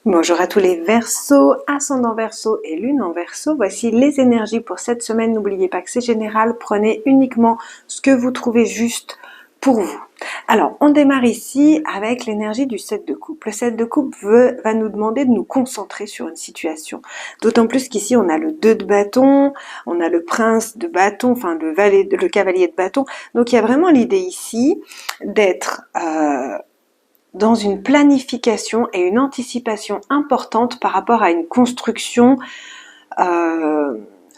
Bonjour à tous les Verseaux, ascendant Verseau et lune en Verseau. Voici les énergies pour cette semaine. N'oubliez pas que c'est général. Prenez uniquement ce que vous trouvez juste pour vous. Alors, on démarre ici avec l'énergie du 7 de coupe. Le 7 de coupe va nous demander de nous concentrer sur une situation. D'autant plus qu'ici, on a le 2 de bâton, on a le prince de bâton, enfin le cavalier de bâton. Donc, il y a vraiment l'idée ici d'être dans une planification et une anticipation importante par rapport à une construction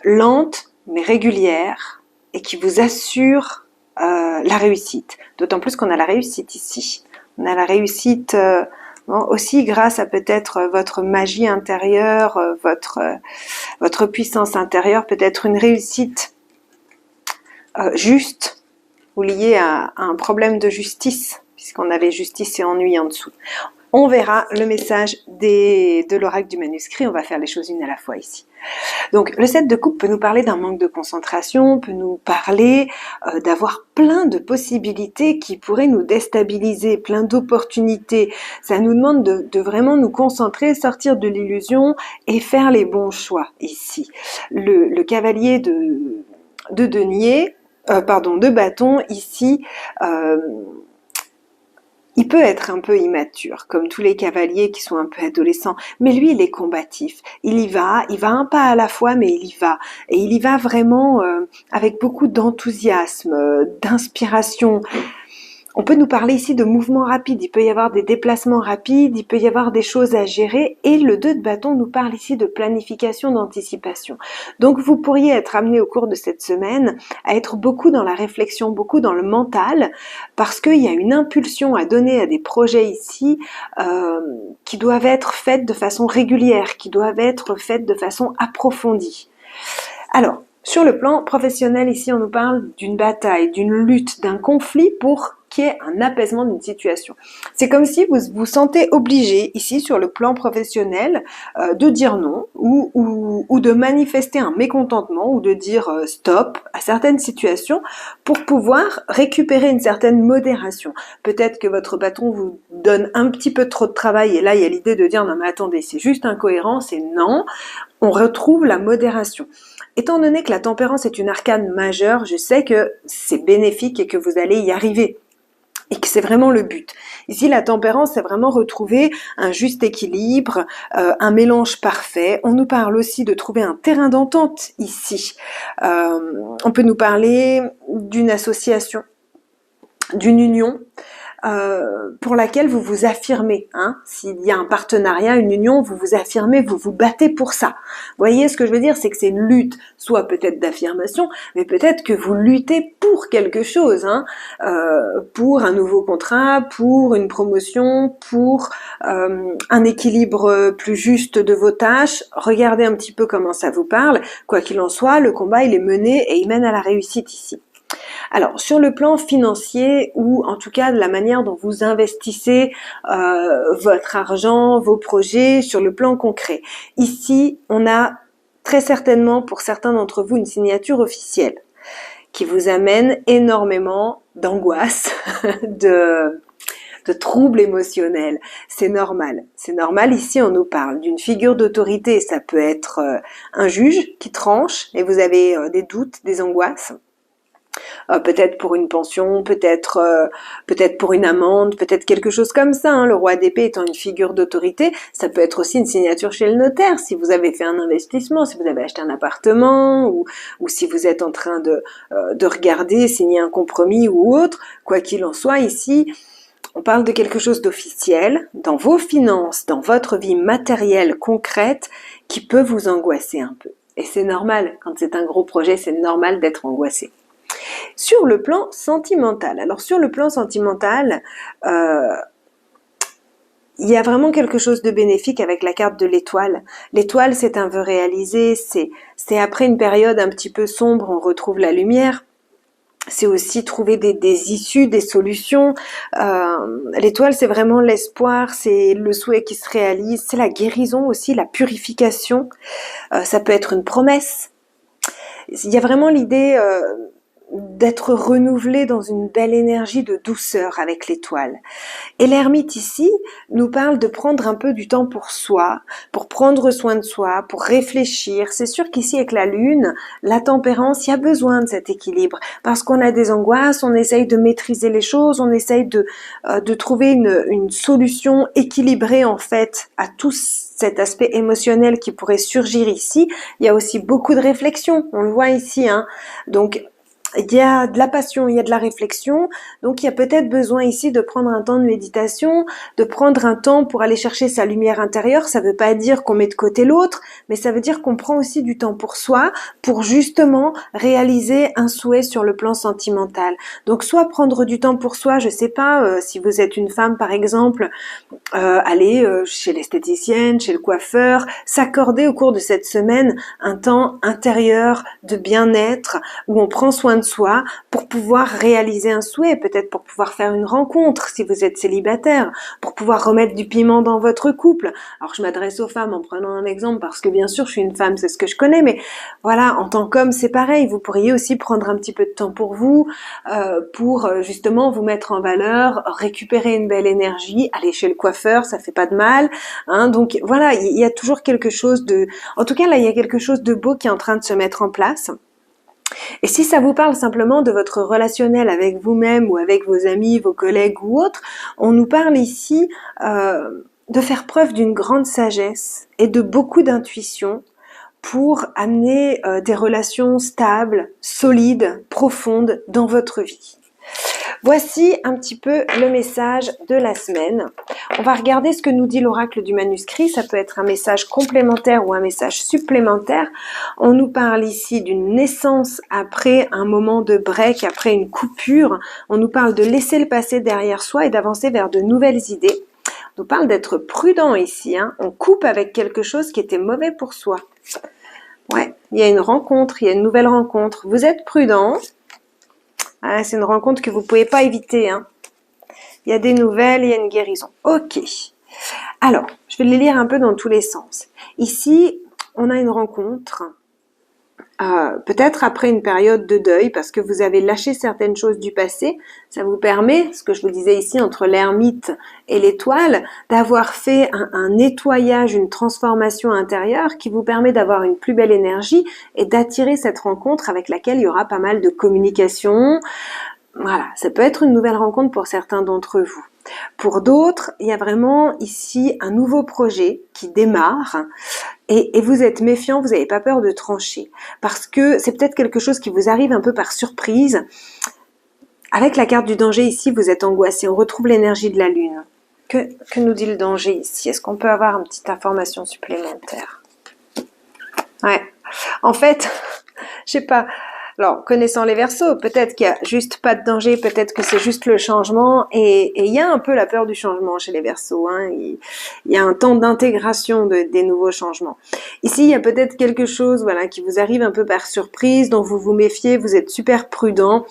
lente mais régulière et qui vous assure la réussite. D'autant plus qu'on a la réussite ici. On a la réussite aussi grâce à peut-être votre magie intérieure, votre puissance intérieure, peut-être une réussite juste ou liée à un problème de justice, puisqu'on avait justice et ennui en dessous. On verra le message de l'oracle du manuscrit, on va faire les choses une à la fois ici. Donc le 7 de coupe peut nous parler d'un manque de concentration, peut nous parler d'avoir plein de possibilités qui pourraient nous déstabiliser, plein d'opportunités. Ça nous demande de vraiment nous concentrer, sortir de l'illusion et faire les bons choix ici. Le cavalier de denier, de bâton ici, il peut être un peu immature, comme tous les cavaliers qui sont un peu adolescents, mais lui, il est combatif. Il y va un pas à la fois, mais il y va. Et il y va vraiment avec beaucoup d'enthousiasme, d'inspiration. On peut nous parler ici de mouvements rapides, il peut y avoir des déplacements rapides, il peut y avoir des choses à gérer, et le 2 de bâton nous parle ici de planification, d'anticipation. Donc vous pourriez être amené au cours de cette semaine à être beaucoup dans la réflexion, beaucoup dans le mental, parce qu'il y a une impulsion à donner à des projets ici qui doivent être faits de façon régulière, qui doivent être faits de façon approfondie. Alors, sur le plan professionnel, ici on nous parle d'une bataille, d'une lutte, d'un conflit pour qu'il y ait un apaisement d'une situation. C'est comme si vous vous sentez obligé, ici sur le plan professionnel, de dire non ou de manifester un mécontentement ou de dire stop à certaines situations pour pouvoir récupérer une certaine modération. Peut-être que votre patron vous donne un petit peu trop de travail et là il y a l'idée de dire non mais attendez, c'est juste incohérent, c'est non, on retrouve la modération. Étant donné que la tempérance est une arcane majeure, je sais que c'est bénéfique et que vous allez y arriver. Et que c'est vraiment le but. Ici, la tempérance, c'est vraiment retrouver un juste équilibre, un mélange parfait. On nous parle aussi de trouver un terrain d'entente ici. On peut nous parler d'une association, d'une union, pour laquelle vous vous affirmez. S'il y a un partenariat, une union, vous vous affirmez, vous vous battez pour ça. Vous voyez ce que je veux dire, c'est que c'est une lutte, soit peut-être d'affirmation, mais peut-être que vous luttez pour quelque chose, pour un nouveau contrat, pour une promotion, pour un équilibre plus juste de vos tâches. Regardez un petit peu comment ça vous parle. Quoi qu'il en soit, le combat il est mené et il mène à la réussite ici. Alors, sur le plan financier, ou en tout cas de la manière dont vous investissez votre argent, vos projets, sur le plan concret. Ici, on a très certainement, pour certains d'entre vous, une signature officielle qui vous amène énormément d'angoisse, de troubles émotionnels. C'est normal. C'est normal. Ici, on nous parle d'une figure d'autorité. Ça peut être un juge qui tranche et vous avez des doutes, des angoisses. Peut-être pour une pension, peut-être pour une amende, peut-être quelque chose comme ça. Le roi d'épée étant une figure d'autorité, ça peut être aussi une signature chez le notaire. Si vous avez fait un investissement, si vous avez acheté un appartement ou si vous êtes en train de regarder, signer un compromis ou autre, quoi qu'il en soit, ici, on parle de quelque chose d'officiel dans vos finances, dans votre vie matérielle concrète qui peut vous angoisser un peu. Et c'est normal, quand c'est un gros projet, c'est normal d'être angoissé. Sur le plan sentimental, alors sur le plan sentimental, il y a vraiment quelque chose de bénéfique avec la carte de l'étoile. L'étoile, c'est un vœu réalisé, c'est après une période un petit peu sombre, on retrouve la lumière. C'est aussi trouver des issues, des solutions. L'étoile, c'est vraiment l'espoir, c'est le souhait qui se réalise, c'est la guérison aussi, la purification. Ça peut être une promesse. Il y a vraiment l'idée d'être renouvelé dans une belle énergie de douceur avec l'étoile. Et l'ermite ici nous parle de prendre un peu du temps pour soi, pour prendre soin de soi, pour réfléchir. C'est sûr qu'ici avec la lune, la tempérance, il y a besoin de cet équilibre parce qu'on a des angoisses, on essaye de maîtriser les choses, on essaye de trouver une solution équilibrée en fait à tout cet aspect émotionnel qui pourrait surgir ici. Il y a aussi beaucoup de réflexion, on le voit ici, hein. Donc il y a de la passion, il y a de la réflexion, donc il y a peut-être besoin ici de prendre un temps de méditation, de prendre un temps pour aller chercher sa lumière intérieure. Ça veut pas dire qu'on met de côté l'autre, mais ça veut dire qu'on prend aussi du temps pour soi, pour justement réaliser un souhait sur le plan sentimental. Donc soit prendre du temps pour soi, je sais pas, si vous êtes une femme par exemple, aller chez l'esthéticienne, chez le coiffeur, s'accorder au cours de cette semaine un temps intérieur de bien-être où on prend soin de soi pour pouvoir réaliser un souhait, peut-être pour pouvoir faire une rencontre si vous êtes célibataire, pour pouvoir remettre du piment dans votre couple. Alors je m'adresse aux femmes en prenant un exemple parce que bien sûr je suis une femme, c'est ce que je connais, mais voilà, en tant qu'homme c'est pareil, vous pourriez aussi prendre un petit peu de temps pour vous, pour justement vous mettre en valeur, récupérer une belle énergie, aller chez le coiffeur, ça fait pas de mal, hein. Donc voilà, il y a toujours quelque chose de, en tout cas là il y a quelque chose de beau qui est en train de se mettre en place. Et si ça vous parle simplement de votre relationnel avec vous-même ou avec vos amis, vos collègues ou autres, on nous parle ici de faire preuve d'une grande sagesse et de beaucoup d'intuition pour amener des relations stables, solides, profondes dans votre vie. Voici un petit peu le message de la semaine. On va regarder ce que nous dit l'oracle du manuscrit. Ça peut être un message complémentaire ou un message supplémentaire. On nous parle ici d'une naissance après un moment de break, après une coupure. On nous parle de laisser le passé derrière soi et d'avancer vers de nouvelles idées. On nous parle d'être prudent ici, hein. On coupe avec quelque chose qui était mauvais pour soi. Ouais, il y a une rencontre, il y a une nouvelle rencontre. Vous êtes prudent. Ah, c'est une rencontre que vous pouvez pas éviter, hein. Il y a des nouvelles, il y a une guérison. Ok. Alors, je vais les lire un peu dans tous les sens. Ici, on a une rencontre, peut-être après une période de deuil, parce que vous avez lâché certaines choses du passé. Ça vous permet, ce que je vous disais ici, entre l'ermite et l'étoile, d'avoir fait un nettoyage, une transformation intérieure qui vous permet d'avoir une plus belle énergie et d'attirer cette rencontre avec laquelle il y aura pas mal de communication. Voilà, ça peut être une nouvelle rencontre pour certains d'entre vous. Pour d'autres, il y a vraiment ici un nouveau projet qui démarre et vous êtes méfiant, vous n'avez pas peur de trancher parce que c'est peut-être quelque chose qui vous arrive un peu par surprise. Avec la carte du danger ici, vous êtes angoissé. On retrouve l'énergie de la lune. Que nous dit le danger ici? Est-ce qu'on peut avoir une petite information supplémentaire? Ouais, en fait, je sais pas. Alors, connaissant les Verseaux, peut-être qu'il y a juste pas de danger, peut-être que c'est juste le changement, et il y a un peu la peur du changement chez les Verseaux, hein. Il y a un temps d'intégration des nouveaux changements. Ici, il y a peut-être quelque chose, voilà, qui vous arrive un peu par surprise, dont vous vous méfiez, vous êtes super prudent.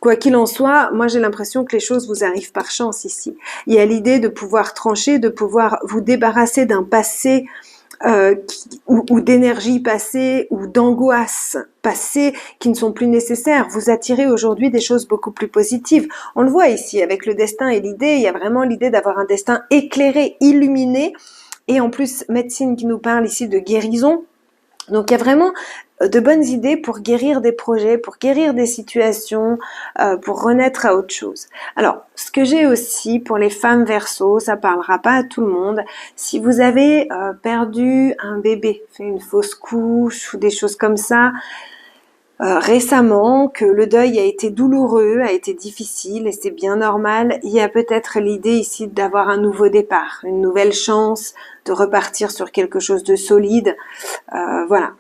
Quoi qu'il en soit, moi j'ai l'impression que les choses vous arrivent par chance ici. Il y a l'idée de pouvoir trancher, de pouvoir vous débarrasser d'un passé ou d'énergie passée ou d'angoisse passée qui ne sont plus nécessaires. Vous attirez aujourd'hui des choses beaucoup plus positives. On le voit ici avec le destin et l'idée. Il y a vraiment l'idée d'avoir un destin éclairé, illuminé. Et en plus, médecine qui nous parle ici de guérison. Donc il y a vraiment de bonnes idées pour guérir des projets, pour guérir des situations, pour renaître à autre chose. Alors, ce que j'ai aussi pour les femmes Verseaux, ça parlera pas à tout le monde. Si vous avez perdu un bébé, fait une fausse couche ou des choses comme ça, récemment, que le deuil a été douloureux, a été difficile et c'est bien normal, il y a peut-être l'idée ici d'avoir un nouveau départ, une nouvelle chance de repartir sur quelque chose de solide, voilà,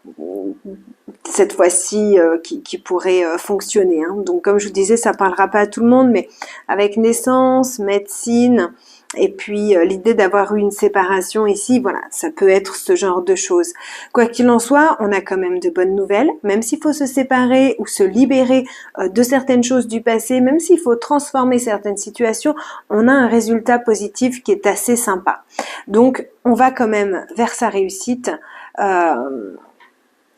cette fois-ci qui pourrait fonctionner, hein. Donc comme je vous disais, ça parlera pas à tout le monde, mais avec naissance, médecine, et puis l'idée d'avoir eu une séparation ici, voilà, ça peut être ce genre de choses. Quoi qu'il en soit, on a quand même de bonnes nouvelles, même s'il faut se séparer ou se libérer de certaines choses du passé, même s'il faut transformer certaines situations, on a un résultat positif qui est assez sympa. Donc, on va quand même vers sa réussite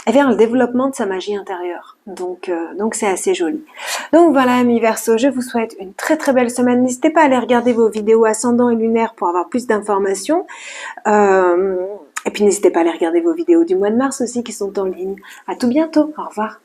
et vers le développement de sa magie intérieure. Donc c'est assez joli. Donc voilà, amis Verseau, je vous souhaite une très très belle semaine. N'hésitez pas à aller regarder vos vidéos ascendant et lunaire pour avoir plus d'informations. Et puis n'hésitez pas à aller regarder vos vidéos du mois de mars aussi qui sont en ligne. À tout bientôt, au revoir.